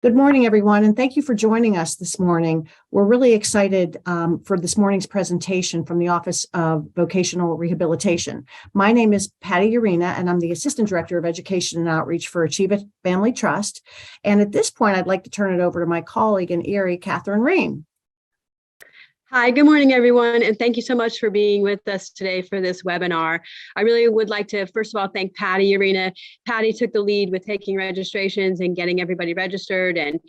Good morning, everyone, and thank you for joining us this morning. We're really excited for this morning's presentation from the Office of Vocational Rehabilitation. My name is Patty Urena, and I'm the Assistant Director of Education and Outreach for Achieve It Family Trust. And at this point, I'd like to turn it over to my colleague in Erie, Catherine Ream. Hi, good morning, everyone, and thank you so much for being with us today for this webinar. I really would like to, first of all, thank Patty Urena. Patty took the lead with taking registrations and getting everybody registered and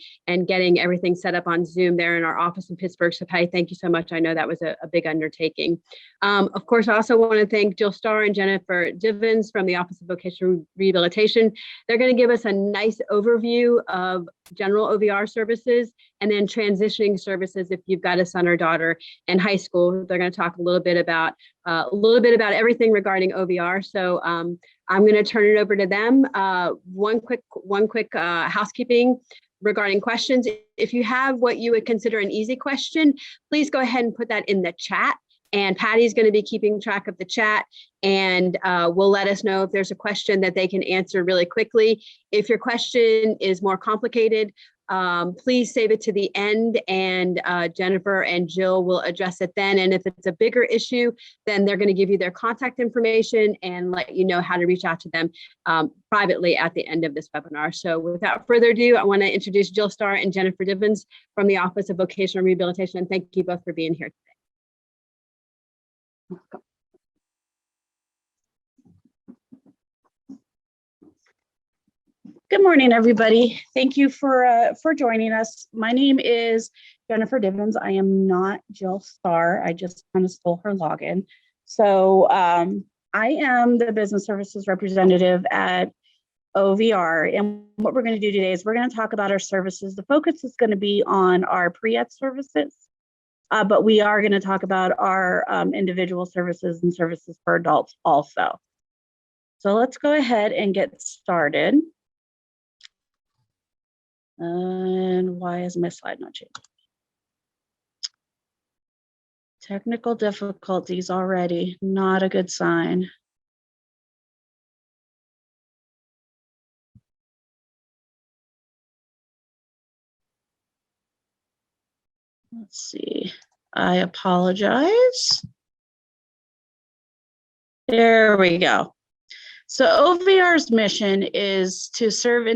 getting everything set up on Zoom there in our office in Pittsburgh. So Patty, thank you so much. I know that was a big undertaking. Of course, I also want to thank Jill Starr and Jennifer Divins from the Office of Vocational Rehabilitation. They're going to give us a nice overview of general OVR services and then transitioning services if you've got a son or daughter in high school. They're going to talk a little bit about everything regarding OVR. So I'm going to turn it over to them. One quick housekeeping regarding questions. If you have what you would consider an easy question, please go ahead and put that in the chat. And Patty's going to be keeping track of the chat and will let us know if there's a question that they can answer really quickly. If your question is more complicated, please save it to the end and Jennifer and Jill will address it then. And if it's a bigger issue, then they're going to give you their contact information and let you know how to reach out to them privately at the end of this webinar. So without further ado, I want to introduce Jill Starr and Jennifer Divins from the Office of Vocational Rehabilitation. And thank you both for being here today. Good morning, everybody. Thank you for joining us. My name is Jennifer Divins. I am not Jill Starr. I just kind of stole her login. So I am the business services representative at OVR. And what we're going to do today is we're going to talk about our services. The focus is going to be on our Priets services, but we are going to talk about our individual services and services for adults also. So let's go ahead and get started. And why is my slide not changing? Technical difficulties already, not a good sign. Let's see, I apologize. There we go. So OVR's mission is to serve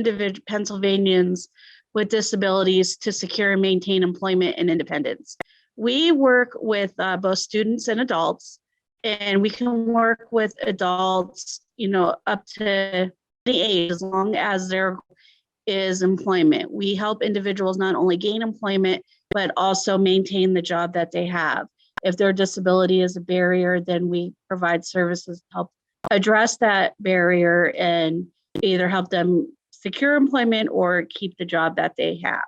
Pennsylvanians with disabilities to secure and maintain employment and independence. We work with both students and adults, and we can work with adults, up to the age, as long as there is employment. We help individuals not only gain employment, but also maintain the job that they have. If their disability is a barrier, then we provide services to help address that barrier and either help them secure employment or keep the job that they have.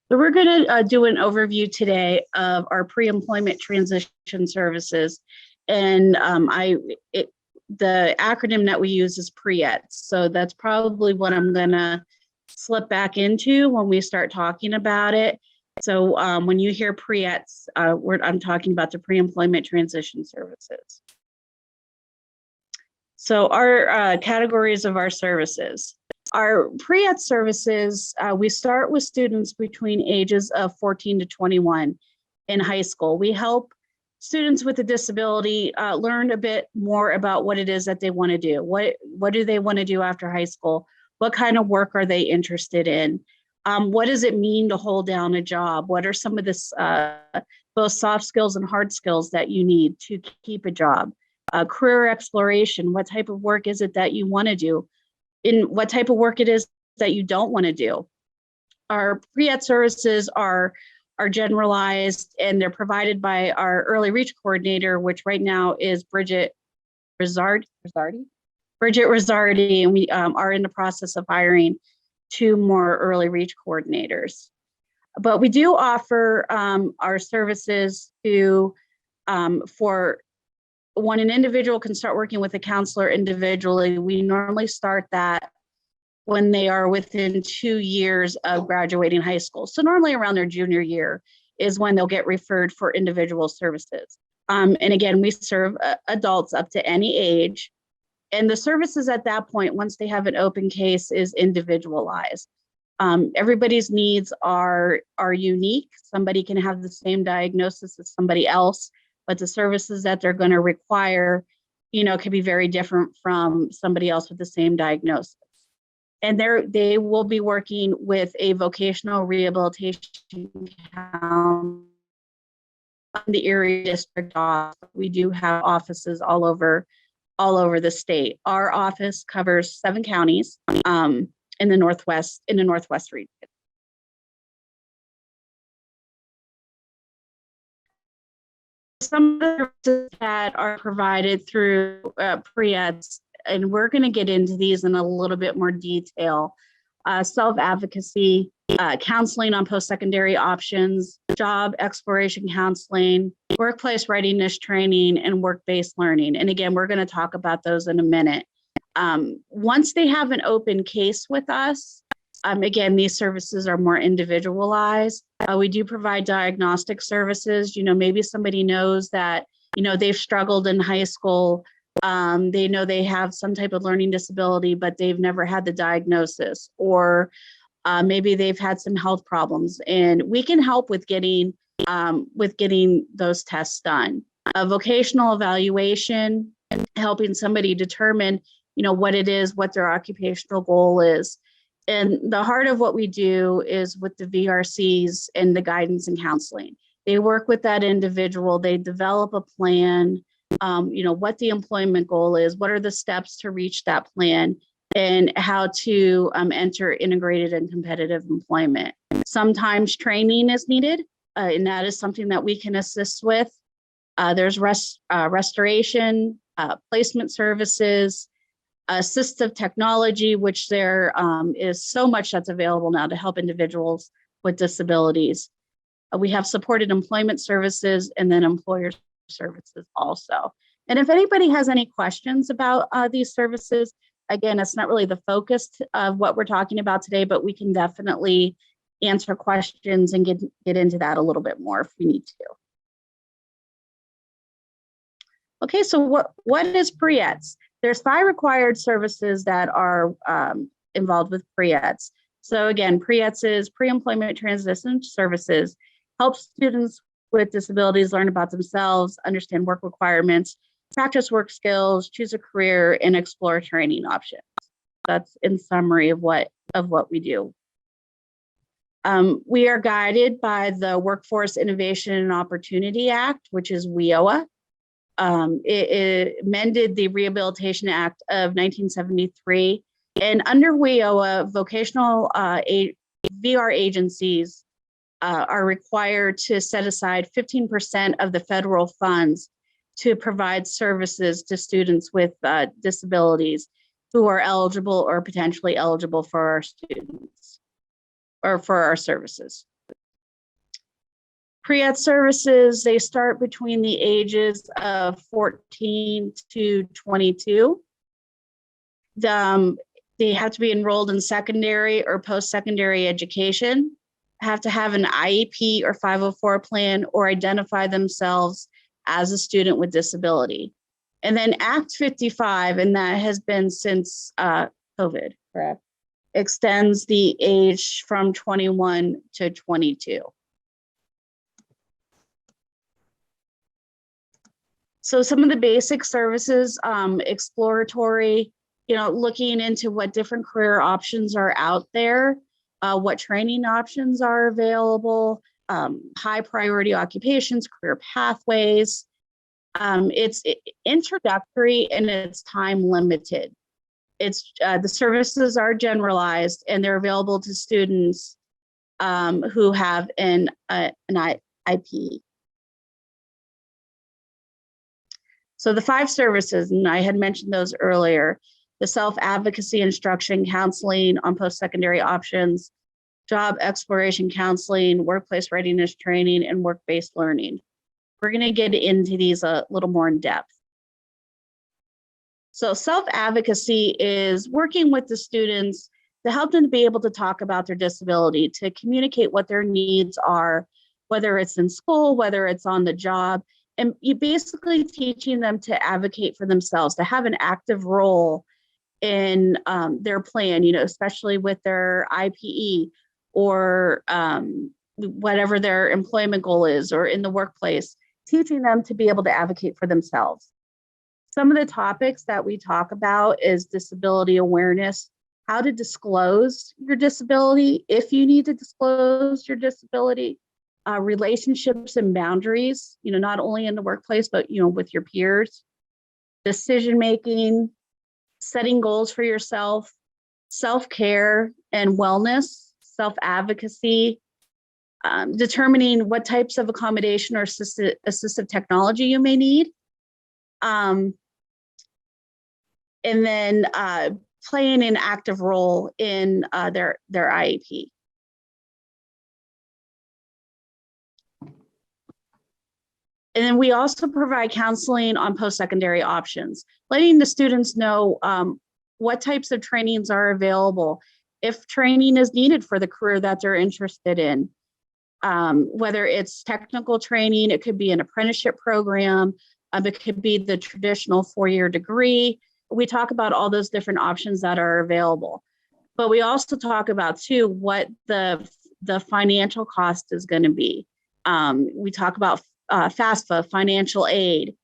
So we're going to do an overview today of our pre-employment transition services. And the acronym that we use is Priets. So that's probably what I'm going to slip back into when we start talking about it. So when you hear Priets, I'm talking about the pre-employment transition services. So our categories of our services. Our Priets services, we start with students between ages of 14 to 21 in high school. We help students with a disability learn a bit more about what it is that they want to do. What do they want to do after high school? What kind of work are they interested in? What does it mean to hold down a job? What are some of this both soft skills and hard skills that you need to keep a job? Career exploration, what type of work is it that you want to do? In what type of work it is that you don't want to do? Our Priet services are generalized and they're provided by our early reach coordinator, which right now is Bridget Rizzardi. Bridget Rizzardi, and we are in the process of hiring 2 more early reach coordinators. But we do offer our services to for when an individual can start working with a counselor individually. We normally start that when they are within 2 years of graduating high school. So normally around their junior year is when they'll get referred for individual services. And again, we serve adults up to any age. And the services at that point, once they have an open case, is individualized. Everybody's needs are unique. Somebody can have the same diagnosis as somebody else, but the services that they're going to require, can be very different from somebody else with the same diagnosis. And they will be working with a vocational rehabilitation council in the Erie District office. We do have offices all over the state. Our office covers 7 counties in the Northwest region. Some of the services that are provided through Priets, and we're going to get into these in a little bit more detail. Self-advocacy, counseling on post-secondary options, job exploration counseling, workplace readiness training, and work-based learning. And again, we're going to talk about those in a minute. Once they have an open case with us, again, these services are more individualized. We do provide diagnostic services. Maybe somebody knows that, they've struggled in high school. They know they have some type of learning disability, but they've never had the diagnosis, or maybe they've had some health problems, and we can help with getting those tests done. A vocational evaluation, helping somebody determine, what it is, what their occupational goal is. And the heart of what we do is with the VRCs and the guidance and counseling. They work with that individual, they develop a plan, what the employment goal is, what are the steps to reach that plan, and how to enter integrated and competitive employment. Sometimes training is needed, and that is something that we can assist with. There's restoration, placement services, assistive technology, which there is so much that's available now to help individuals with disabilities. We have supported employment services and then employer services also. And if anybody has any questions about these services, again, it's not really the focus of what we're talking about today, but we can definitely answer questions and get into that a little bit more if we need to. Okay, so what is Priets? There's 5 required services that are involved with Priets. So again, Priets is pre-employment transition services, helps students with disabilities learn about themselves, understand work requirements, practice work skills, choose a career, and explore training options. That's in summary of what we do. We are guided by the Workforce Innovation and Opportunity Act, which is WIOA. It amended the Rehabilitation Act of 1973. And under WIOA, vocational VR agencies are required to set aside 15% of the federal funds to provide services to students with disabilities who are eligible or potentially eligible for our students or for our services. Priet services, they start between the ages of 14 to 22. They have to be enrolled in secondary or post-secondary education, have to have an IEP or 504 plan, or identify themselves as a student with disability. And then Act 55, and that has been since COVID, correct, extends the age from 21 to 22. So some of the basic services, exploratory, looking into what different career options are out there, what training options are available, high priority occupations, career pathways. It's introductory and it's time limited. It's the services are generalized and they're available to students who have an IP. So the 5 services, and I had mentioned those earlier, the self-advocacy instruction, counseling on post-secondary options, job exploration counseling, workplace readiness training, and work-based learning. We're going to get into these a little more in depth. So self-advocacy is working with the students to help them to be able to talk about their disability, to communicate what their needs are, whether it's in school, whether it's on the job, and you basically teaching them to advocate for themselves, to have an active role in their plan, especially with their IPE or whatever their employment goal is, or in the workplace, teaching them to be able to advocate for themselves. Some of the topics that we talk about is disability awareness, how to disclose your disability, if you need to disclose your disability, relationships and boundaries, not only in the workplace, but, with your peers, decision-making, setting goals for yourself, self-care and wellness, self-advocacy, determining what types of accommodation or assistive technology you may need, and then playing an active role in their IEP. And then we also provide counseling on post-secondary options, letting the students know what types of trainings are available, if training is needed for the career that they're interested in, whether it's technical training, it could be an apprenticeship program, it could be the traditional 4-year degree. We talk about all those different options that are available. But we also talk about, too, what the financial cost is going to be. We talk about FAFSA, financial aid,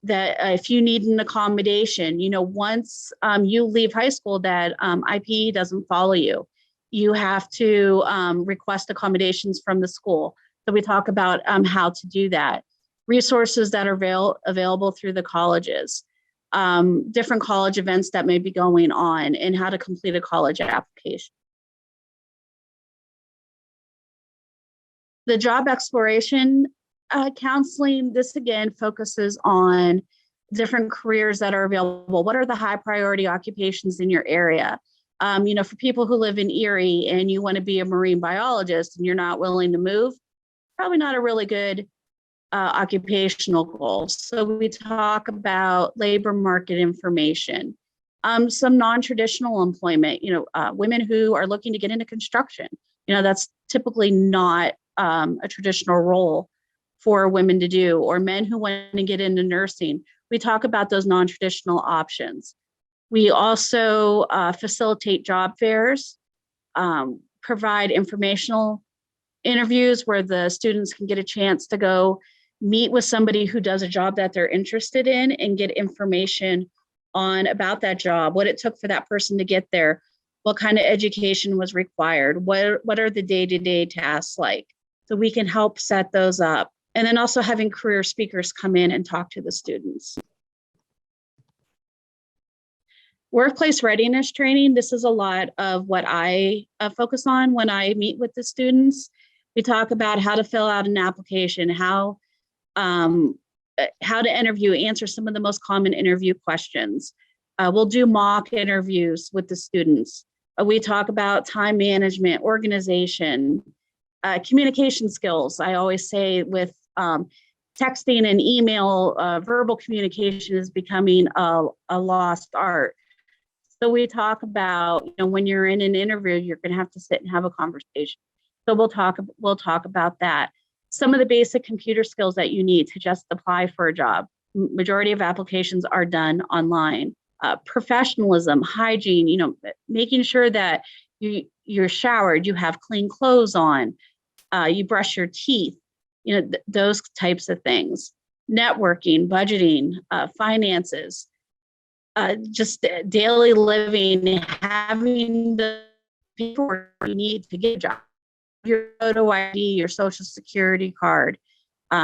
that if you need an accommodation, once you leave high school, that IPE doesn't follow you. You have to request accommodations from the school. So we talk about how to do that. Resources that are available through the colleges, different college events that may be going on, and how to complete a college application. The job exploration counseling, this again focuses on different careers that are available. What are the high priority occupations in your area? For people who live in Erie and you want to be a marine biologist and you're not willing to move, probably not a really good occupational goal. So we talk about labor market information, some non-traditional employment, women who are looking to get into construction, that's typically not a traditional role for women to do, or men who want to get into nursing. We talk about those non-traditional options. We also facilitate job fairs, provide informational interviews where the students can get a chance to go meet with somebody who does a job that they're interested in and get information about that job, what it took for that person to get there, what kind of education was required, what are the day-to-day tasks like, so we can help set those up. And then also having career speakers come in and talk to the students. Workplace readiness training, this is a lot of what I focus on when I meet with the students. We talk about how to fill out an application, how to interview, answer some of the most common interview questions. We'll do mock interviews with the students. We talk about time management, organization, communication skills. I always say with texting and email, verbal communication is becoming a lost art. So we talk about, when you're in an interview, you're going to have to sit and have a conversation. So we'll talk about that. Some of the basic computer skills that you need to just apply for a job. Majority of applications are done online. Professionalism, hygiene, making sure that you're showered, you have clean clothes on, you brush your teeth, those types of things. Networking, budgeting, finances, just daily living, having the paperwork you need to get a job, your photo ID, your social security card,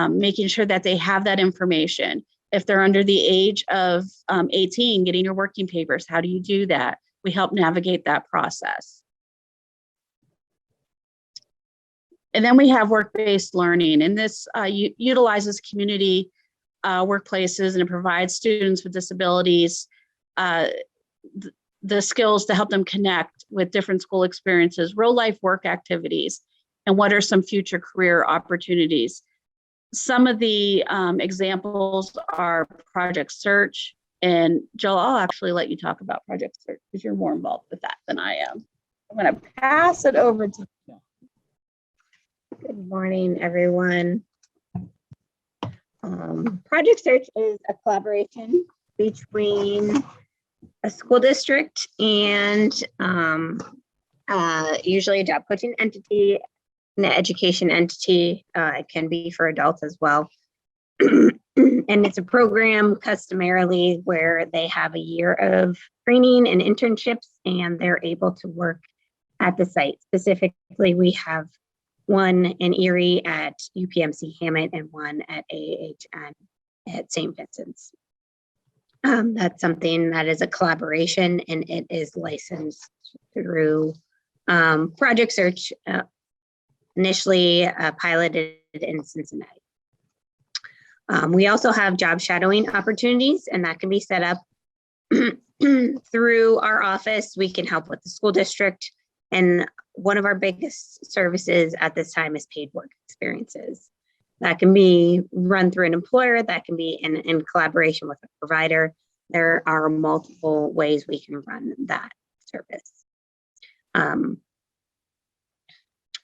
making sure that they have that information. If they're under the age of 18, getting your working papers, how do you do that? We help navigate that process. And then we have work-based learning, and this utilizes community workplaces, and it provides students with disabilities the skills to help them connect with different school experiences, real-life work activities, and what are some future career opportunities. Some of the examples are Project Search, and Jill, I'll actually let you talk about Project Search because you're more involved with that than I am. I'm going to pass it over to you. Good morning, everyone. Project Search is a collaboration between a school district and usually a job coaching entity, an education entity. It can be for adults as well. And it's a program customarily where they have a year of training and internships and they're able to work at the site. Specifically, we have one in Erie at UPMC Hammett and one at AHN at St. Vincent's. That's something that is a collaboration and it is licensed through Project Search, initially piloted in Cincinnati. We also have job shadowing opportunities, and that can be set up through our office. We can help with the school district. And one of our biggest services at this time is paid work experiences. That can be run through an employer, that can be in collaboration with a provider. There are multiple ways we can run that service.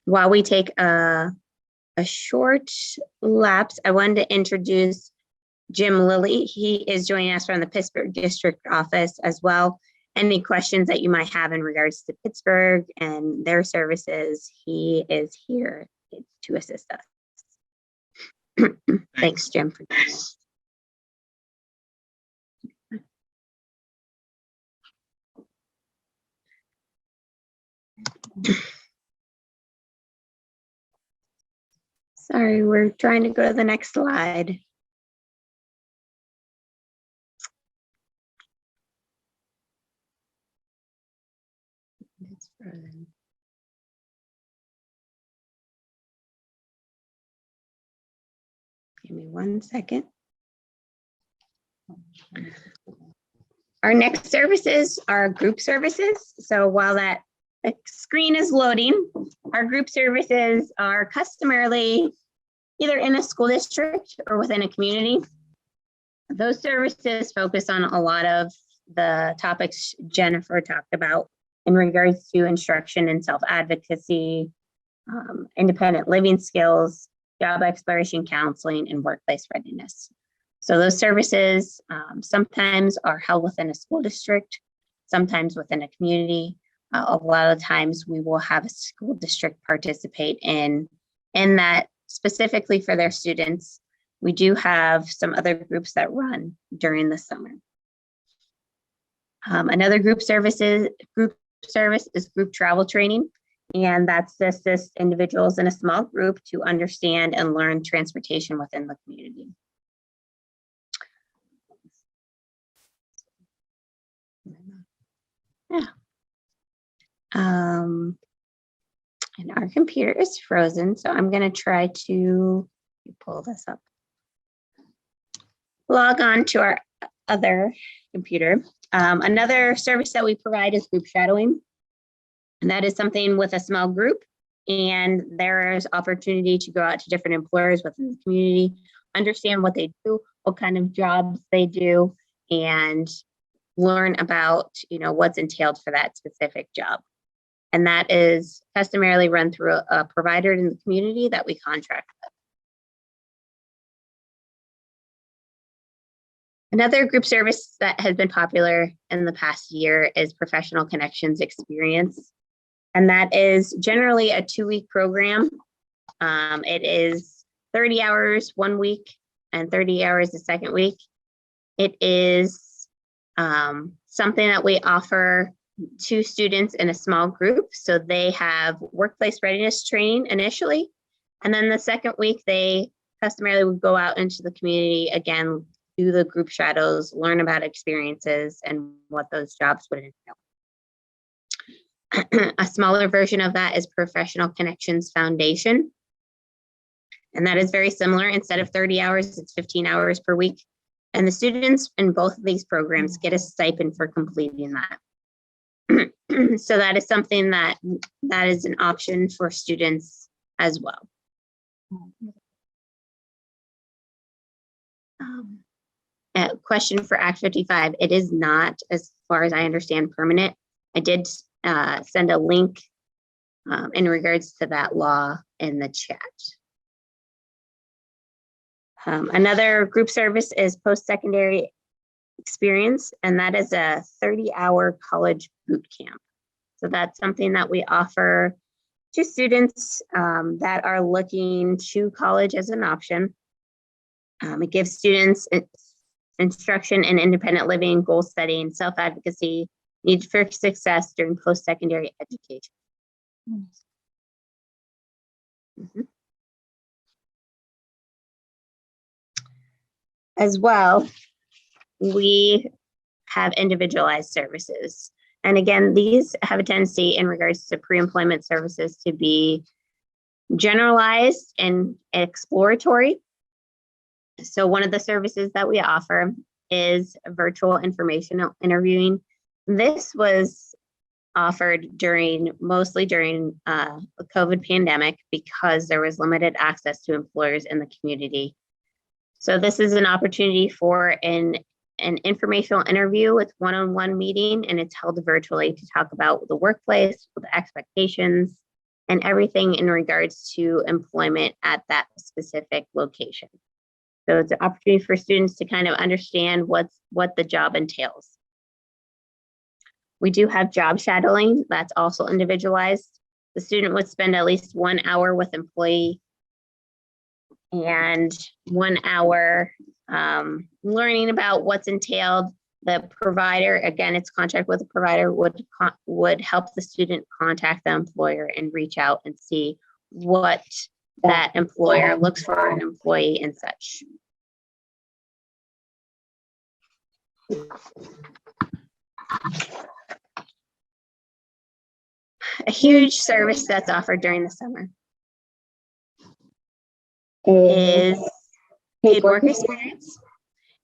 While we take a short lapse, I wanted to introduce Jim Lilly. He is joining us from the Pittsburgh District Office as well. Any questions that you might have in regards to Pittsburgh and their services, he is here to assist us. Thanks, Jim, for doing that. Sorry, we're trying to go to the next slide. It's frozen. Give me 1 second. Our next services are group services. So while that screen is loading, our group services are customarily either in a school district or within a community. Those services focus on a lot of the topics Jennifer talked about in regards to instruction and self-advocacy, independent living skills, job exploration counseling, and workplace readiness. So those services sometimes are held within a school district, sometimes within a community. A lot of times we will have a school district participate in that specifically for their students. We do have some other groups that run during the summer. Another group service is group travel training, and that's to assist individuals in a small group to understand and learn transportation within the community. Yeah. And our computer is frozen, so I'm going to try to pull this up. Log on to our other computer. Another service that we provide is group shadowing, and that is something with a small group, and there is opportunity to go out to different employers within the community, understand what they do, what kind of jobs they do, and learn about what's entailed for that specific job. And that is customarily run through a provider in the community that we contract with. Another group service that has been popular in the past year is Professional Connections Experience. And that is generally a 2-week program. It is 30 hours 1 week and 30 hours the second week. It is something that we offer to students in a small group. So they have workplace readiness training initially. And then the second week, they customarily would go out into the community, again, do the group shadows, learn about experiences and what those jobs would entail. A smaller version of that is Professional Connections Foundation. And that is very similar. Instead of 30 hours, it's 15 hours per week. And the students in both of these programs get a stipend for completing that. So that is something that is an option for students as well. A question for Act 55. It is not, as far as I understand, permanent. I did send a link in regards to that law in the chat. Another group service is post-secondary experience, and that is a 30-hour college boot camp. So that's something that we offer to students that are looking to college as an option. It gives students instruction in independent living, goal setting, self-advocacy, need for success during post-secondary education. As well, we have individualized services. And again, these have a tendency in regards to pre-employment services to be generalized and exploratory. So one of the services that we offer is virtual informational interviewing. This was offered mostly during the COVID pandemic because there was limited access to employers in the community. So this is an opportunity for an informational interview with one-on-one meeting, and it's held virtually to talk about the workplace, the expectations, and everything in regards to employment at that specific location. So it's an opportunity for students to kind of understand what the job entails. We do have job shadowing, that's also individualized. The student would spend at least 1 hour with employee and 1 hour learning about what's entailed. The provider, again, it's contract with the provider, would help the student contact the employer and reach out and see what that employer looks for an employee and such. A huge service that's offered during the summer is paid work experience.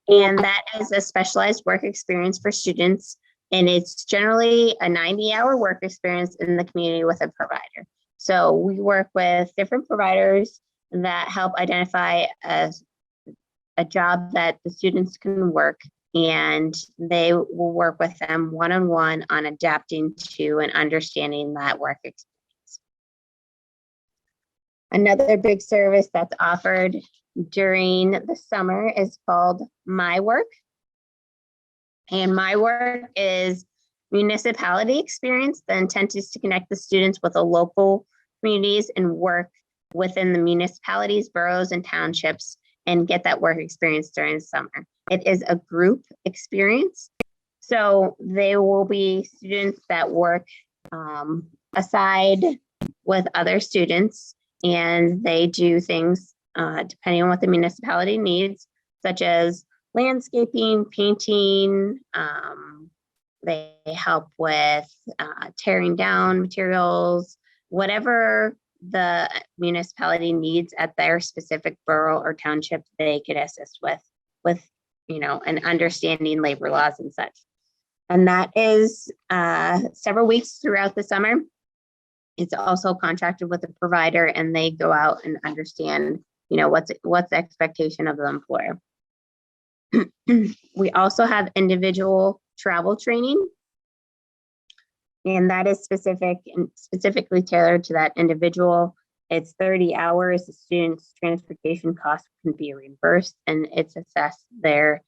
And that is a specialized work experience for students. And it's generally a 90-hour work experience in the community with a provider. So we work with different providers that help identify a job that the students can work, and they will work with them one-on-one on adapting to and understanding that work experience. Another big service that's offered during the summer is called My Work. And My Work is municipality experience. The intent is to connect the students with the local communities and work within the municipalities, boroughs, and townships and get that work experience during the summer. It is a group experience. So they will be students that work aside with other students, and they do things depending on what the municipality needs, such as landscaping, painting. They help with tearing down materials, whatever the municipality needs at their specific borough or township, they could assist with and understanding labor laws and such. And that is several weeks throughout the summer. It's also contracted with a provider, and they go out and understand, what's the expectation of the employer. We also have individual travel training, and that is specifically tailored to that individual. It's 30 hours. The student's transportation costs can be reimbursed, and it's assessed their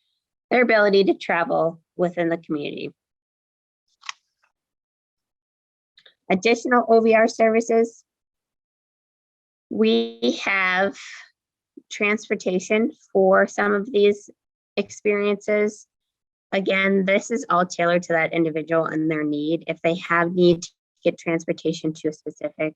ability to travel within the community. Additional OVR services. We have transportation for some of these experiences. Again, this is all tailored to that individual and their need. If they have need to get transportation to a specific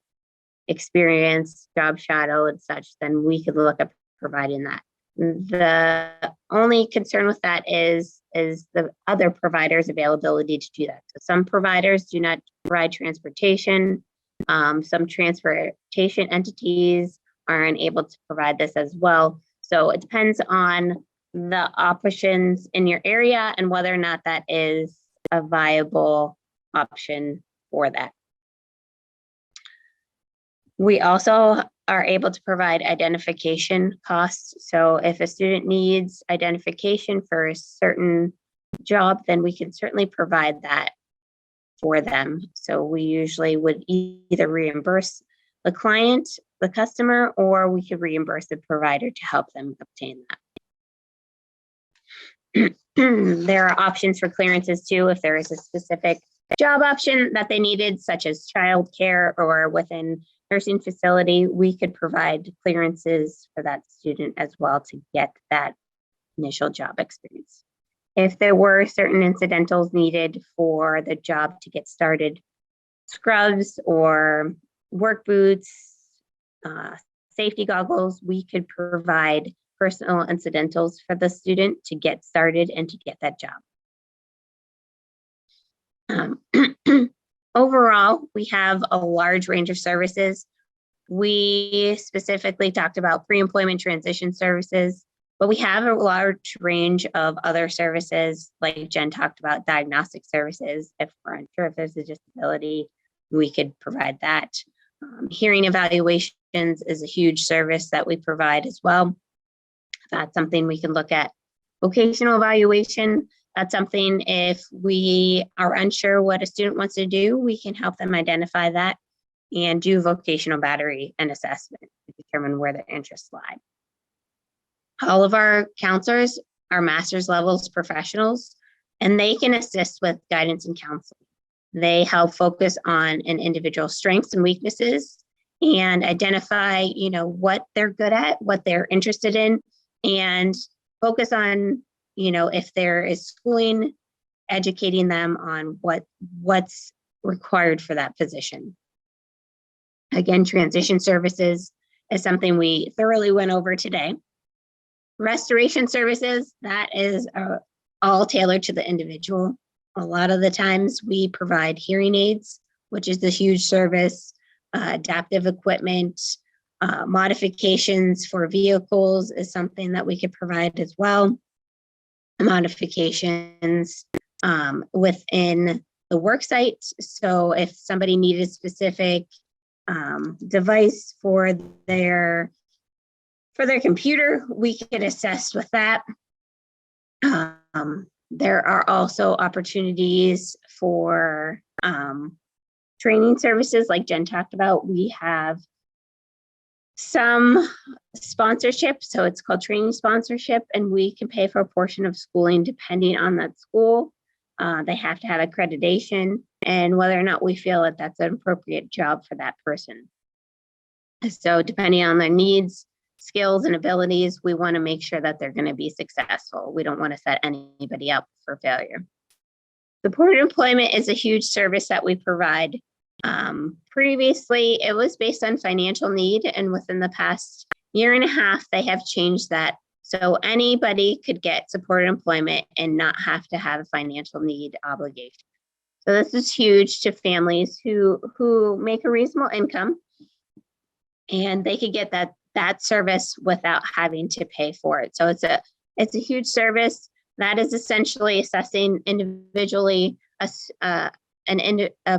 experience, job shadow and such, then we could look at providing that. The only concern with that is the other providers' availability to do that. So some providers do not provide transportation. Some transportation entities are unable to provide this as well. So it depends on the options in your area and whether or not that is a viable option for that. We also are able to provide identification costs. So if a student needs identification for a certain job, then we can certainly provide that for them. So we usually would either reimburse the client, the customer, or we could reimburse the provider to help them obtain that. There are options for clearances too, if there is a specific job option that they needed, such as childcare or within nursing facility, we could provide clearances for that student as well to get that initial job experience. If there were certain incidentals needed for the job to get started, scrubs or work boots, safety goggles, we could provide personal incidentals for the student to get started and to get that job. Overall, we have a large range of services. We specifically talked about pre-employment transition services, but we have a large range of other services, like Jen talked about, diagnostic services. If we're unsure if there's a disability, we could provide that. Hearing evaluations is a huge service that we provide as well. That's something we can look at. Vocational evaluation, that's something if we are unsure what a student wants to do, we can help them identify that and do vocational battery and assessment to determine where their interests lie. All of our counselors are master's levels professionals, and they can assist with guidance and counseling. They help focus on an individual's strengths and weaknesses and identify, what they're good at, what they're interested in, and focus on, if there is schooling, educating them on what's required for that position. Again, transition services is something we thoroughly went over today. Restoration services, that is all tailored to the individual. A lot of the times we provide hearing aids, which is a huge service, adaptive equipment, modifications for vehicles is something that we could provide as well. Modifications within the work site. So if somebody needed a specific device for their computer, we could assist with that. There are also opportunities for training services like Jen talked about. We have some sponsorship, so it's called training sponsorship, and we can pay for a portion of schooling depending on that school. They have to have accreditation and whether or not we feel that that's an appropriate job for that person. So depending on their needs, skills, and abilities, we want to make sure that they're going to be successful. We don't want to set anybody up for failure. Supported employment is a huge service that we provide. Previously, it was based on financial need, and within the past year and a half, they have changed that. So anybody could get supported employment and not have to have a financial need obligation. So this is huge to families who make a reasonable income, and they could get that service without having to pay for it. So it's a huge service that is essentially assessing individually a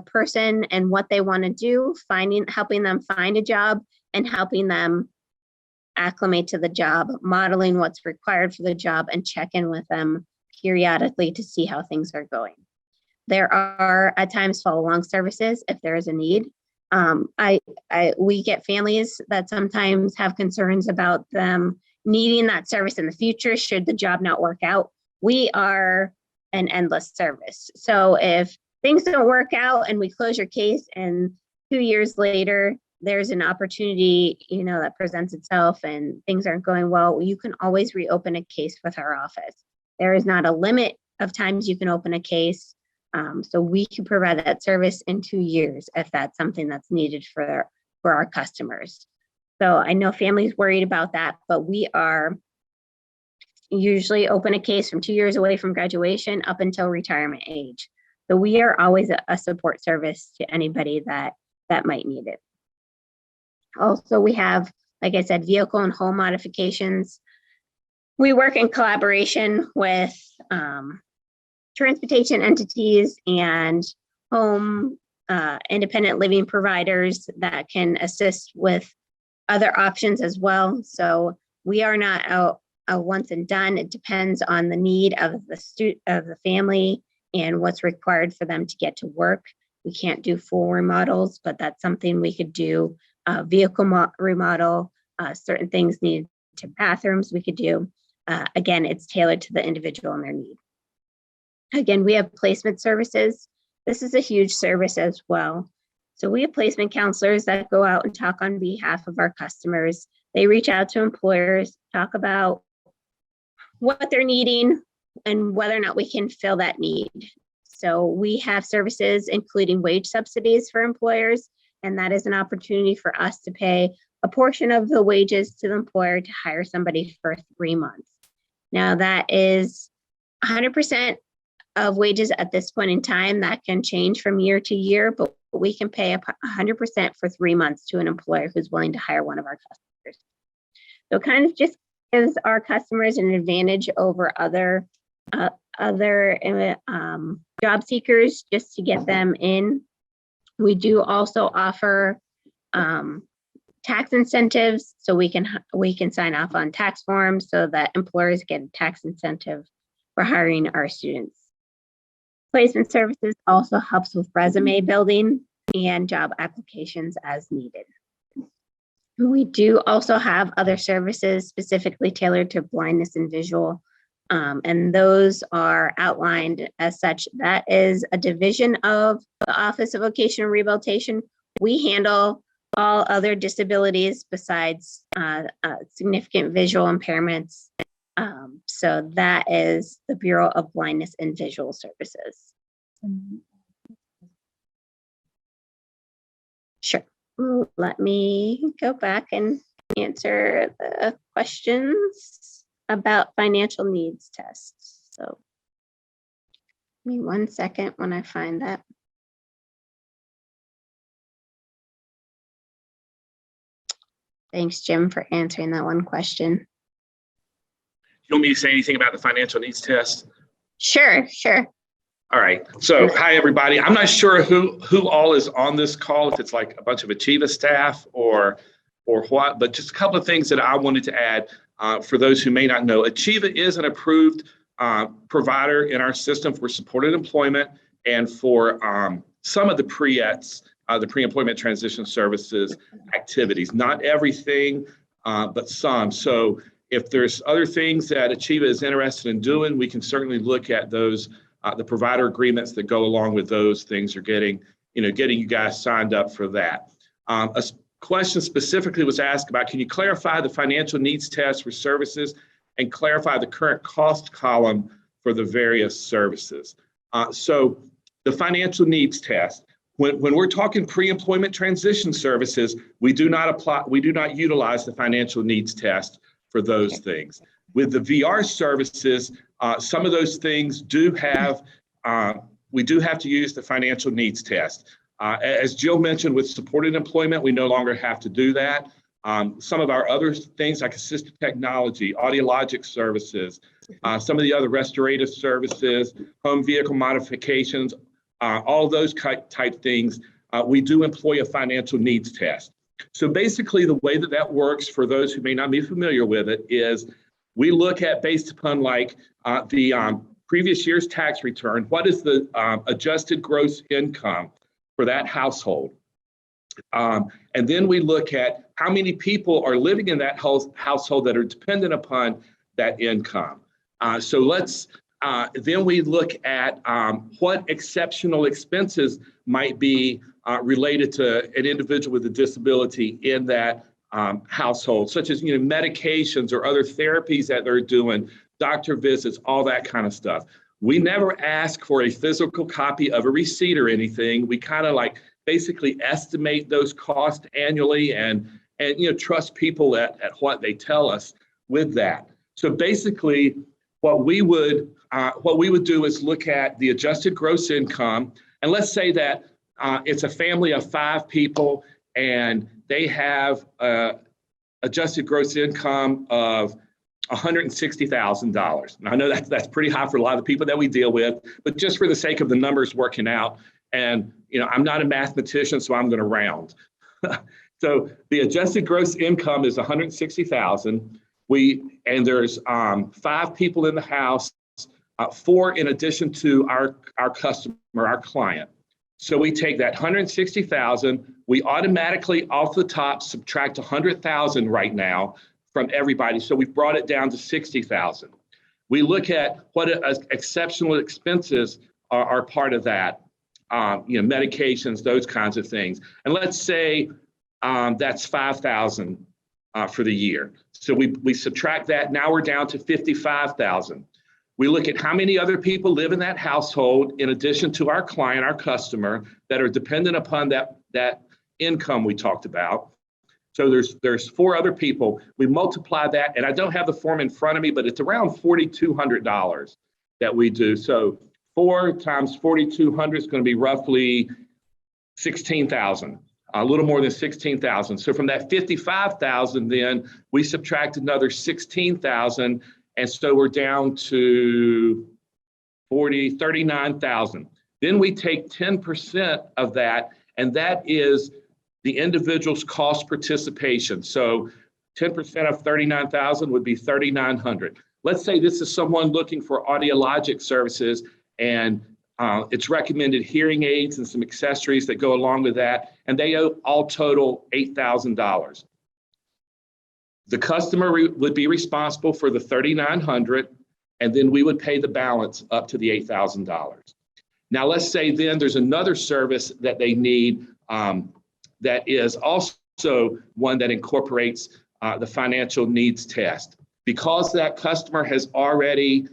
person and what they want to do, helping them find a job and helping them acclimate to the job, modeling what's required for the job, and check in with them periodically to see how things are going. There are at times follow-along services if there is a need. We get families that sometimes have concerns about them needing that service in the future should the job not work out. We are an endless service. So if things don't work out and we close your case and 2 years later there's an opportunity, that presents itself and things aren't going well, you can always reopen a case with our office. There is not a limit of times you can open a case. So we can provide that service in 2 years if that's something that's needed for our customers. So I know families worried about that, but we are usually open a case from 2 years away from graduation up until retirement age. So we are always a support service to anybody that might need it. Also, we have, like I said, vehicle and home modifications. We work in collaboration with transportation entities and home independent living providers that can assist with other options as well. So we are not a once and done. It depends on the need of the family and what's required for them to get to work. We can't do full remodels, but that's something we could do. Vehicle remodel, certain things needed to bathrooms we could do. again, it's tailored to the individual and their need. Again, we have placement services. This is a huge service as well. So we have placement counselors that go out and talk on behalf of our customers. They reach out to employers, talk about what they're needing and whether or not we can fill that need. So we have services including wage subsidies for employers, and that is an opportunity for us to pay a portion of the wages to the employer to hire somebody for 3 months. Now that is 100% of wages at this point in time. That can change from year to year, but we can pay 100% for 3 months to an employer who's willing to hire one of our customers. So kind of just gives our customers an advantage over other job seekers just to get them in. We do also offer tax incentives, so we can sign off on tax forms so that employers get a tax incentive for hiring our students. Placement services also helps with resume building and job applications as needed. We do also have other services specifically tailored to blindness and visual, and those are outlined as such. That is a division of the Office of Vocational Rehabilitation. We handle all other disabilities besides significant visual impairments. So that is the Bureau of Blindness and Visual Services. Sure. Let me go back and answer the questions about financial needs tests. So give me 1 second when I find that. Thanks, Jim, for answering that one question. You want me to say anything about the financial needs test? Sure. All right. So, hi, everybody. I'm not sure who all is on this call, if it's like a bunch of Achieva staff or what, but just a couple of things that I wanted to add for those who may not know. Achieva is an approved provider in our system for supported employment and for some of the Priets, the pre-employment transition services activities. Not everything, but some. So if there's other things that Achieva is interested in doing, we can certainly look at those, the provider agreements that go along with those things, or getting you guys signed up for that. A question specifically was asked about, can you clarify the financial needs test for services and clarify the current cost column for the various services? So the financial needs test, when we're talking pre-employment transition services, we do not utilize the financial needs test for those things. With the VR services, some of those things do have, we do have to use the financial needs test. As Jill mentioned, with supported employment, we no longer have to do that. Some of our other things like assistive technology, audiologic services, some of the other restorative services, home vehicle modifications, all those type things, we do employ a financial needs test. So basically the way that works, for those who may not be familiar with it, is we look at, based upon like the previous year's tax return, what is the adjusted gross income for that household? And then we look at how many people are living in that household that are dependent upon that income. So let's, then we look at what exceptional expenses might be related to an individual with a disability in that household, such as medications or other therapies that they're doing, doctor visits, all that kind of stuff. We never ask for a physical copy of a receipt or anything. We kind of like basically estimate those costs annually and trust people at what they tell us with that. So basically what we would do is look at the adjusted gross income, and let's say that it's a family of 5 people and they have adjusted gross income of $160,000. And I know that's pretty high for a lot of the people that we deal with, but just for the sake of the numbers working out, and I'm not a mathematician, so I'm going to round. So the adjusted gross income is $160,000. And there's 5 people in the house, 4 in addition to our customer, our client. So we take that $160,000, we automatically off the top subtract $100,000 right now from everybody. So we've brought it down to 60,000. We look at what exceptional expenses are part of that, medications, those kinds of things. And let's say that's 5,000 for the year. So we subtract that. Now we're down to 55,000. We look at how many other people live in that household in addition to our client, our customer, that are dependent upon that income we talked about. So there's 4 other people. We multiply that, and I don't have the form in front of me, but it's around $4,200 that we do. So 4 times 4,200 is going to be roughly 16,000, a little more than 16,000. So from that 55,000, then we subtract another 16,000, and so we're down to 39,000. Then we take 10% of that, and that is the individual's cost participation. So 10% of 39,000 would be 3,900. Let's say this is someone looking for audiologic services, and it's recommended hearing aids and some accessories that go along with that, and they all total $8,000. The customer would be responsible for the 3,900, and then we would pay the balance up to the $8,000. Now, let's say then there's another service that they need that is also one that incorporates the financial needs test. Because that customer has already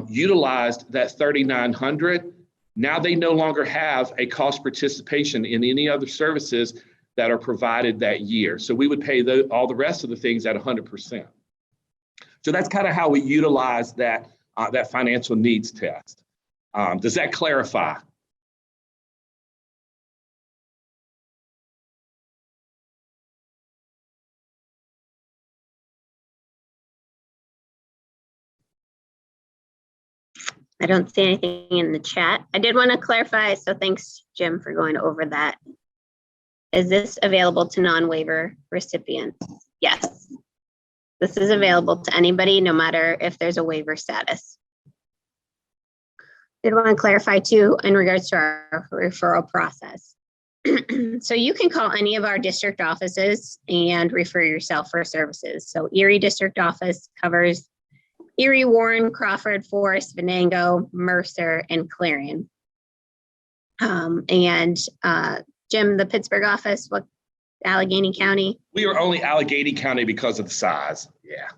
utilized that 3,900, now they no longer have a cost participation in any other services that are provided that year. So we would pay all the rest of the things at 100%. So that's kind of how we utilize that financial needs test. Does that clarify? I don't see anything in the chat. I did want to clarify, so thanks, Jim, for going over that. Is this available to non-waiver recipients? Yes. This is available to anybody, no matter if there's a waiver status. Did want to clarify too, in regards to our referral process. So you can call any of our district offices and refer yourself for services. So Erie District Office covers Erie, Warren, Crawford, Forest, Venango, Mercer, and Clarion. Jim, the Pittsburgh office, what, Allegheny County? We are only Allegheny County because of the size. Yeah.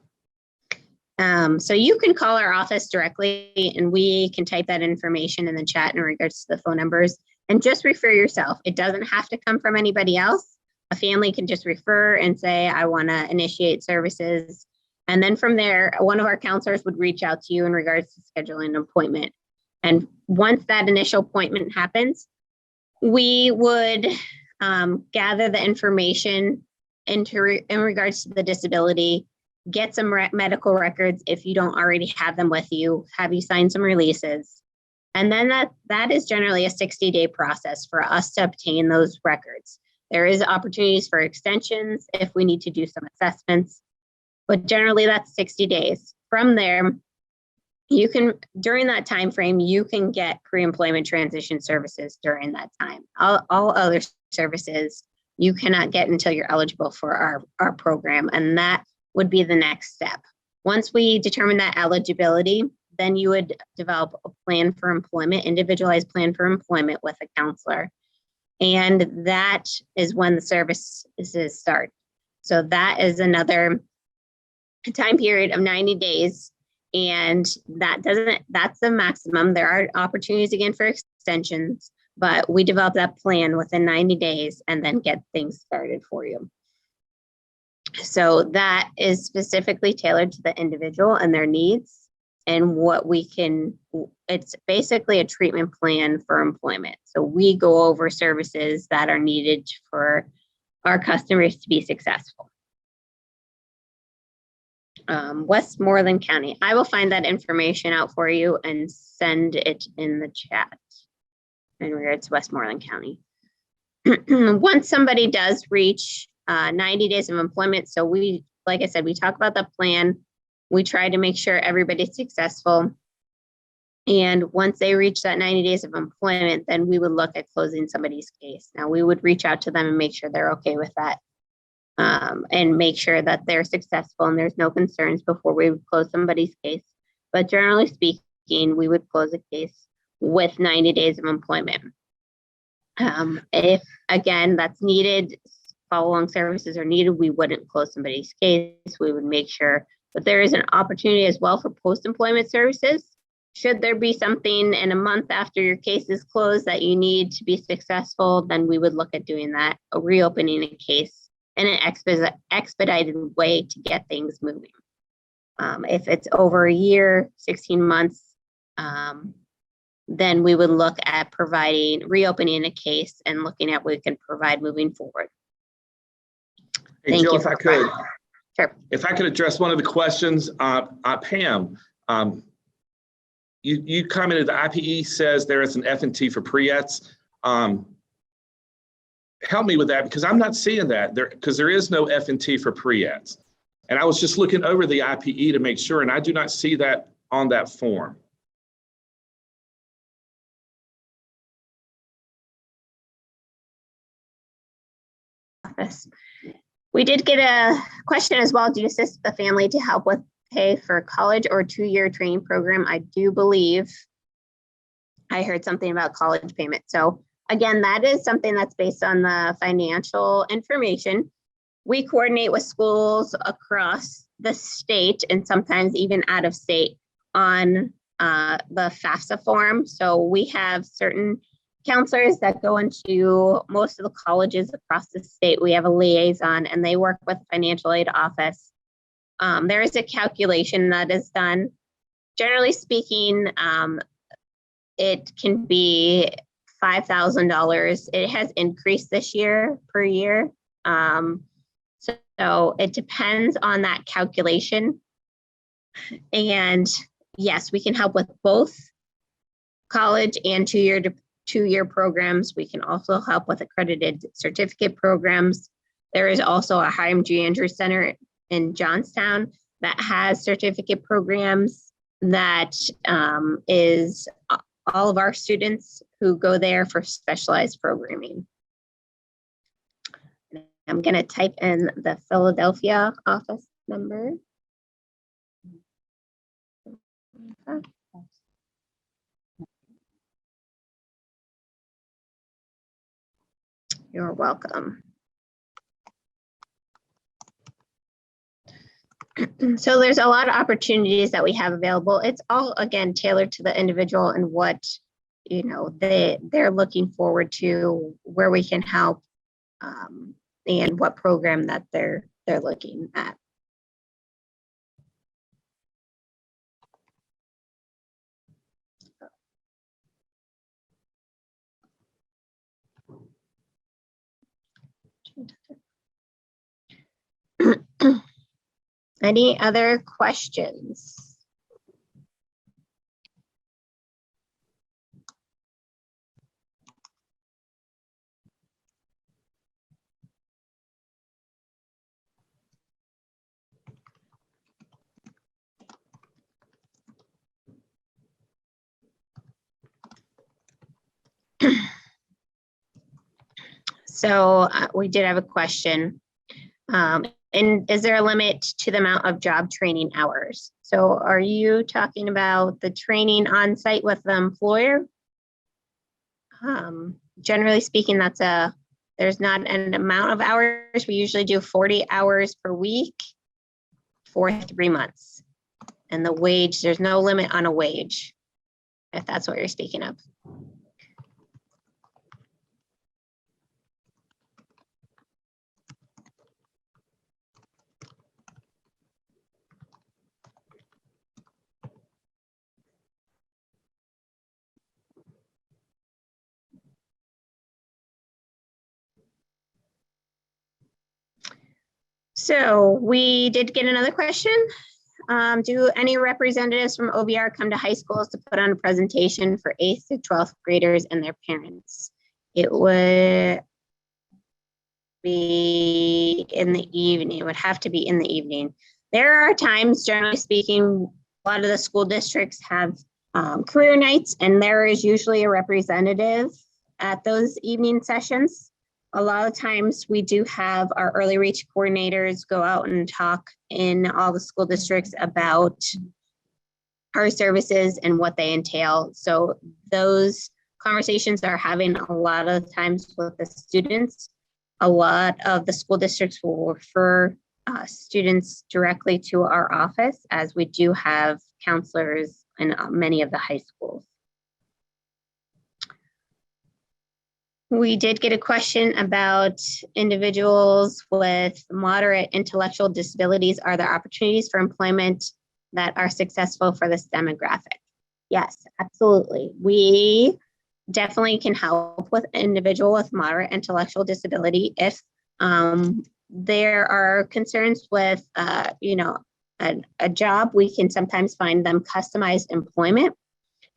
So you can call our office directly, and we can type that information in the chat in regards to the phone numbers, and just refer yourself. It doesn't have to come from anybody else. A family can just refer and say, I want to initiate services. And then from there, one of our counselors would reach out to you in regards to scheduling an appointment. And once that initial appointment happens, we would gather the information in regards to the disability, get some medical records if you don't already have them with you, have you sign some releases. And then that is generally a 60-day process for us to obtain those records. There is opportunities for extensions if we need to do some assessments, but generally that's 60 days. From there, you can, during that time frame, you can get pre-employment transition services during that time. All other services you cannot get until you're eligible for our program, and that would be the next step. Once we determine that eligibility, then you would develop a plan for employment, individualized plan for employment with a counselor. And that is when the services start. So that is another time period of 90 days. And that's the maximum. There are opportunities again for extensions, but we develop that plan within 90 days and then get things started for you. So that is specifically tailored to the individual and their needs and what we can, it's basically a treatment plan for employment. So we go over services that are needed for our customers to be successful. Westmoreland County. I will find that information out for you and send it in the chat in regards to Westmoreland County. Once somebody does reach 90 days of employment, so we, like I said, we talk about the plan. We try to make sure everybody's successful. And once they reach that 90 days of employment, then we would look at closing somebody's case. Now we would reach out to them and make sure they're okay with that and make sure that they're successful and there's no concerns before we would close somebody's case. But generally speaking, we would close a case with 90 days of employment. If, again, that's needed, follow-along services are needed, we wouldn't close somebody's case. We would make sure that there is an opportunity as well for post-employment services. Should there be something in a month after your case is closed that you need to be successful, then we would look at doing that, reopening a case in an expedited way to get things moving. If it's over a year, 16 months, then we would look at reopening a case and looking at what we can provide moving forward. Hey, Thank Jill, you if for I could, Sure. if I could address one of the questions, Pam, you commented the IPE says there is an F&T for Priets. Help me with that, because I'm not seeing that there, because there is no F&T for Priets. And I was just looking over the IPE to make sure, and I do not see that on that form. We did get a question as well. Do you assist the family to help with pay for college or 2-year training program? I do believe I heard something about college payment. So again, that is something that's based on the financial information. We coordinate with schools across the state and sometimes even out of state on the FAFSA form. So we have certain counselors that go into most of the colleges across the state. We have a liaison and they work with the financial aid office. There is a calculation that is done. Generally speaking, it can be $5,000. It has increased this year per year. So it depends on that calculation. And yes, we can help with both college and 2-year programs. We can also help with accredited certificate programs. There is also a Hiram G. Andrews Center in Johnstown that has certificate programs that is all of our students who go there for specialized programming. I'm going to type in the Philadelphia office number. You're welcome. So there's a lot of opportunities that we have available. It's all, again, tailored to the individual and what, you know, they're looking forward to, where we can help, and what program that they're looking at. Any other questions? So we did have a question. And is there a limit to the amount of job training hours? So are you talking about the training on site with the employer? Generally speaking, there's not an amount of hours. We usually do 40 hours per week for 3 months. And the wage, there's no limit on a wage, if that's what you're speaking of. So we did get another question. Do any representatives from OVR come to high schools to put on a presentation for 8th to 12th graders and their parents? It would be in the evening. It would have to be in the evening. There are times, generally speaking, a lot of the school districts have career nights, and there is usually a representative at those evening sessions. A lot of times we do have our early reach coordinators go out and talk in all the school districts about our services and what they entail. So those conversations are having a lot of times with the students. A lot of the school districts will refer students directly to our office, as we do have counselors in many of the high schools. We did get a question about individuals with moderate intellectual disabilities. Are there opportunities for employment that are successful for this demographic? Yes, absolutely. We definitely can help with an individual with moderate intellectual disability if there are concerns with, a job. We can sometimes find them customized employment,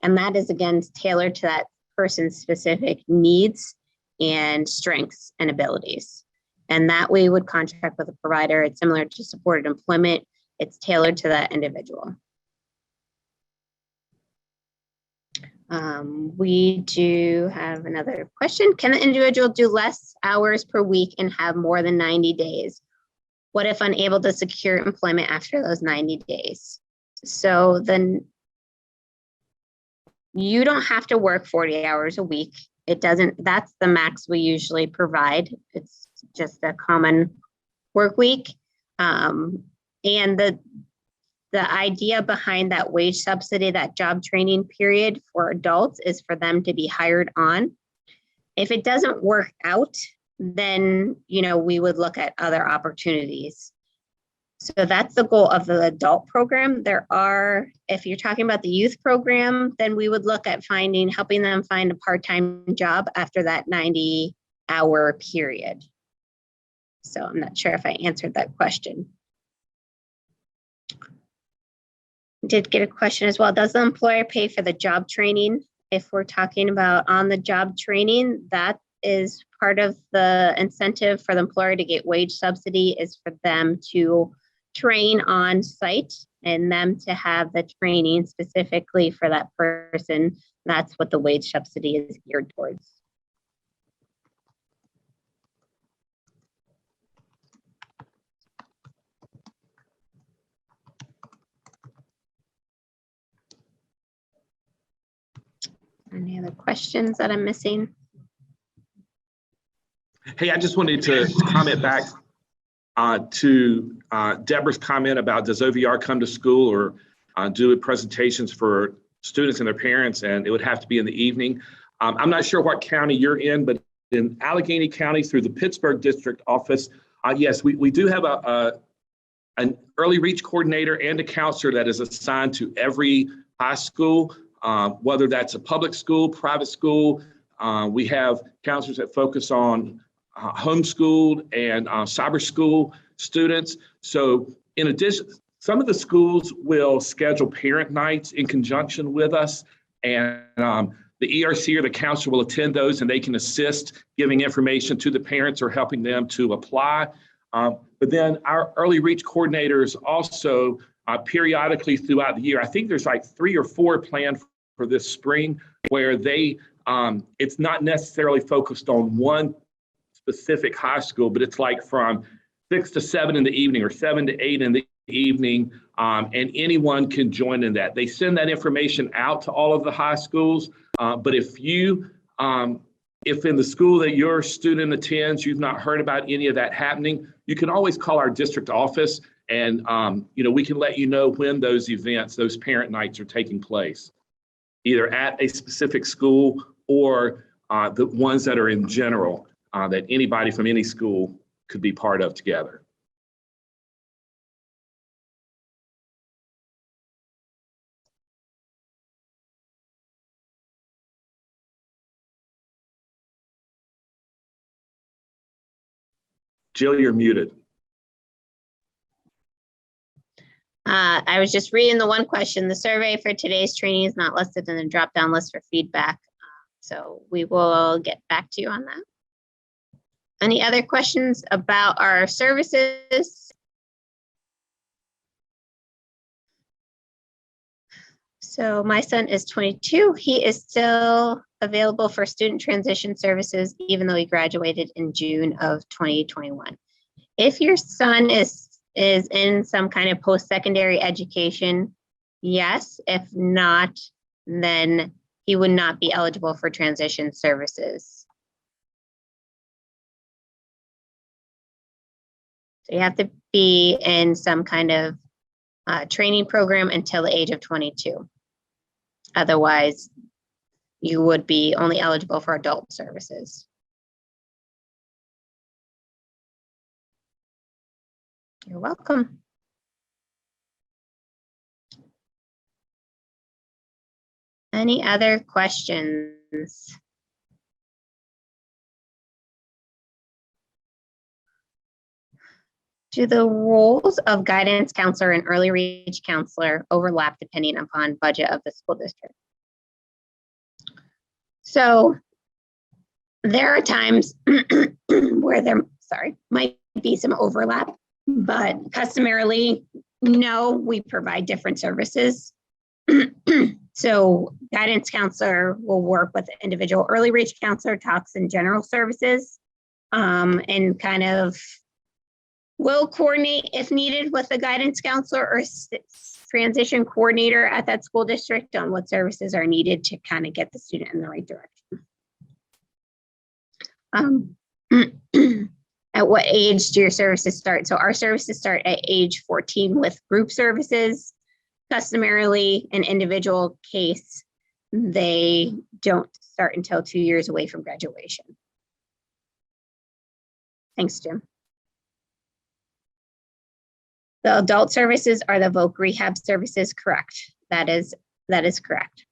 and that is again tailored to that person's specific needs and strengths and abilities. And that we would contract with a provider. It's similar to supported employment. It's tailored to that individual. We do have another question. Can the individual do less hours per week and have more than 90 days? What if unable to secure employment after those 90 days? So then you don't have to work 40 hours a week. That's the max we usually provide. It's just a common work week. And the idea behind that wage subsidy, that job training period for adults, is for them to be hired on. If it doesn't work out, then, we would look at other opportunities. So that's the goal of the adult program. If you're talking about the youth program, then we would look at helping them find a part-time job after that 90-hour period. So I'm not sure if I answered that question. Did get a question as well. Does the employer pay for the job training? If we're talking about on-the-job training, that is part of the incentive for the employer to get wage subsidy, is for them to train on site and them to have the training specifically for that person. That's what the wage subsidy is geared towards. Any other questions that I'm missing? Hey, I just wanted to comment back to Deborah's comment about, does OVR come to school or do presentations for students and their parents, and it would have to be in the evening. I'm not sure what county you're in, but in Allegheny County through the Pittsburgh district office, yes, we do have an early reach coordinator and a counselor that is assigned to every high school. Whether that's a public school, private school. We have counselors that focus on homeschooled and cyber school students. So in addition, some of the schools will schedule parent nights in conjunction with us, and the ERC or the counselor will attend those, and they can assist giving information to the parents or helping them to apply. But then our early reach coordinators also periodically throughout the year, I think there's like 3 or 4 planned for this spring, where they, it's not necessarily focused on one specific high school, but it's like from 6 to 7 in the evening or 7 to 8 in the evening, and anyone can join in that. They send that information out to all of the high schools, but if in the school that your student attends, you've not heard about any of that happening, you can always call our district office, and we can let you know when those events, those parent nights, are taking place, either at a specific school or the ones that are in general that anybody from any school could be part of together. Jill, you're muted. I was just reading the one question. The survey for today's training is not listed in the drop-down list for feedback. So we will get back to you on that. Any other questions about our services? So my son is 22. He is still available for student transition services, even though he graduated in June of 2021. If your son is in some kind of post-secondary education, yes. If not, then he would not be eligible for transition services. So you have to be in some kind of training program until the age of 22. Otherwise, you would be only eligible for adult services. You're welcome. Any other questions? Do the roles of guidance counselor and early reach counselor overlap depending upon budget of the school district? So there are times where there, might be some overlap, but customarily, no, we provide different services. So guidance counselor will work with the individual early reach counselor, talks in general services, and kind of will coordinate if needed with the guidance counselor or transition coordinator at that school district on what services are needed to kind of get the student in the right direction. At what age do your services start? So our services start at age 14 with group services. Customarily, an individual case, they don't start until 2 years away from graduation. Thanks, Jim. The adult services are the voc rehab services, correct? That is correct.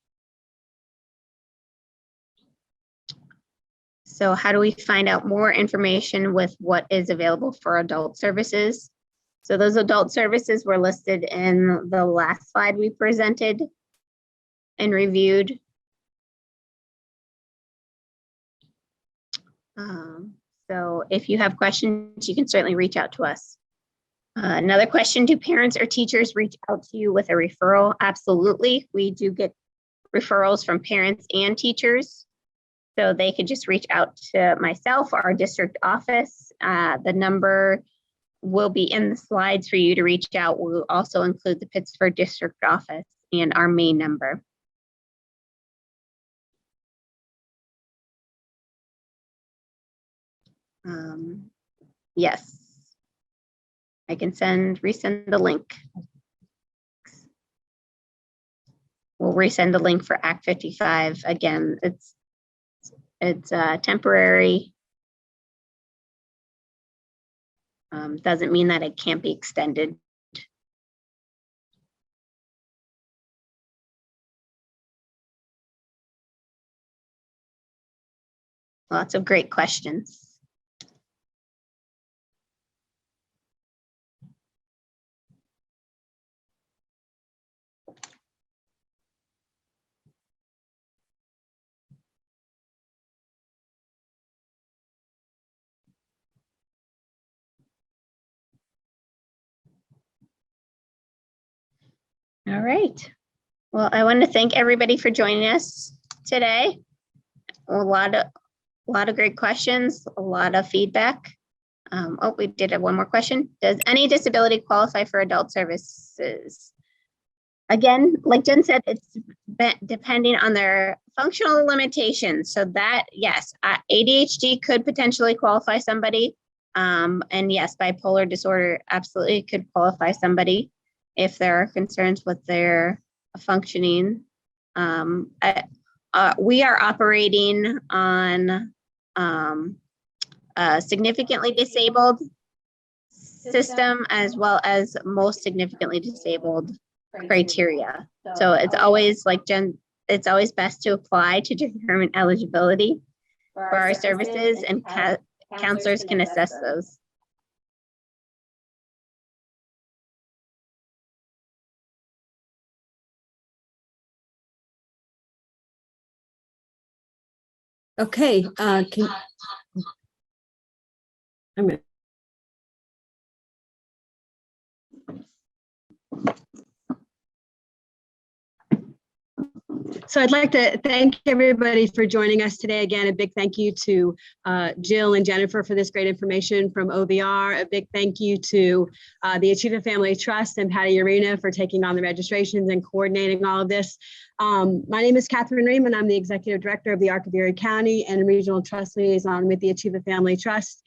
So how do we find out more information with what is available for adult services? So those adult services were listed in the last slide we presented and reviewed. So if you have questions, you can certainly reach out to us. Another question, do parents or teachers reach out to you with a referral? Absolutely. We do get referrals from parents and teachers. So they could just reach out to myself, our district office. The number will be in the slides for you to reach out. We'll also include the Pittsburgh district office and our main number. Yes, I can resend the link. We'll resend the link for Act 55. Again, it's temporary. Doesn't mean that it can't be extended. Lots of great questions. All right. Well, I want to thank everybody for joining us today. A lot of great questions, a lot of feedback. Oh, we did have one more question. Does any disability qualify for adult services? Again, like Jen said, it's depending on their functional limitations. So that, yes, ADHD could potentially qualify somebody. And yes, bipolar disorder absolutely could qualify somebody if there are concerns with their functioning. We are operating on a significantly disabled system as well as most significantly disabled criteria. So it's always, like Jen, it's always best to apply to determine eligibility for our services, and counselors can assess those. Okay, I'm gonna. So I'd like to thank everybody for joining us today. Again, a big thank you to Jill and Jennifer for this great information from OVR. A big thank you to the Achieva Family Trust and Patty Arena for taking on the registrations and coordinating all of this. My name is Catherine Ream, and I'm the Executive Director of the Arc of Erie County and Regional Trust Liaison with the Achieva Family Trust.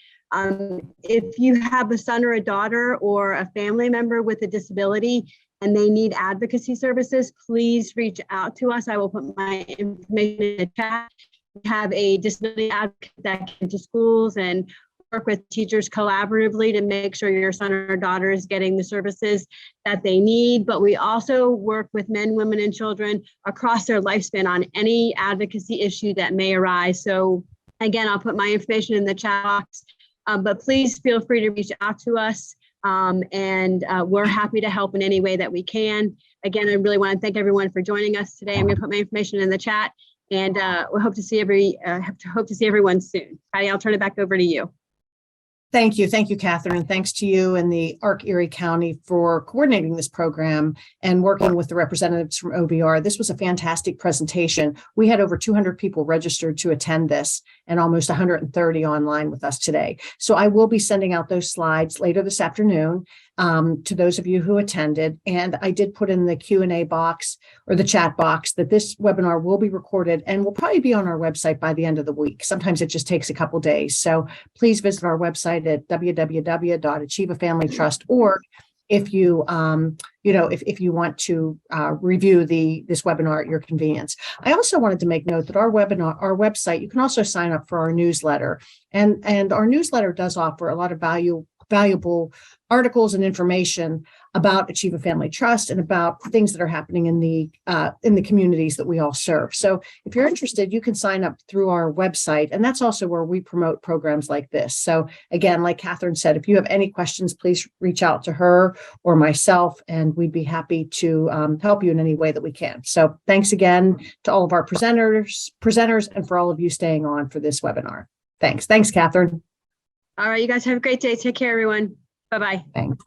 If you have a son or a daughter or a family member with a disability and they need advocacy services, please reach out to us. I will put my information in the chat. We have a disability advocate that can to schools and work with teachers collaboratively to make sure your son or daughter is getting the services that they need. But we also work with men, women, and children across their lifespan on any advocacy issue that may arise. So again, I'll put my information in the chat box, but please feel free to reach out to us. We're happy to help in any way that we can. Again, I really want to thank everyone for joining us today. I'm going to put my information in the chat, and we hope to see everyone soon. Patty, I'll turn it back over to you. Thank you, Catherine, and thanks to you and the Arc Erie County for coordinating this program and working with the representatives from OVR. This was a fantastic presentation. We had over 200 people registered to attend this and almost 130 online with us today. So I will be sending out those slides later this afternoon to those of you who attended. And I did put in the Q&A box or the chat box that this webinar will be recorded and will probably be on our website by the end of the week. Sometimes it just takes a couple days. So please visit our website at www.achievafamilytrust.org if you if you want to review this webinar at your convenience. I also wanted to make note that our website, you can also sign up for our newsletter, and our newsletter does offer a lot of valuable articles and information about Achieva Family Trust and about things that are happening in the communities that we all serve. So if you're interested, you can sign up through our website, and that's also where we promote programs like this. So again, like Catherine said, if you have any questions, please reach out to her or myself, and we'd be happy to help you in any way that we can. So thanks again to all of our presenters, and for all of you staying on for this webinar. Thanks, Catherine. All right, you guys have a great day. Take care, everyone. Bye-bye. Thanks.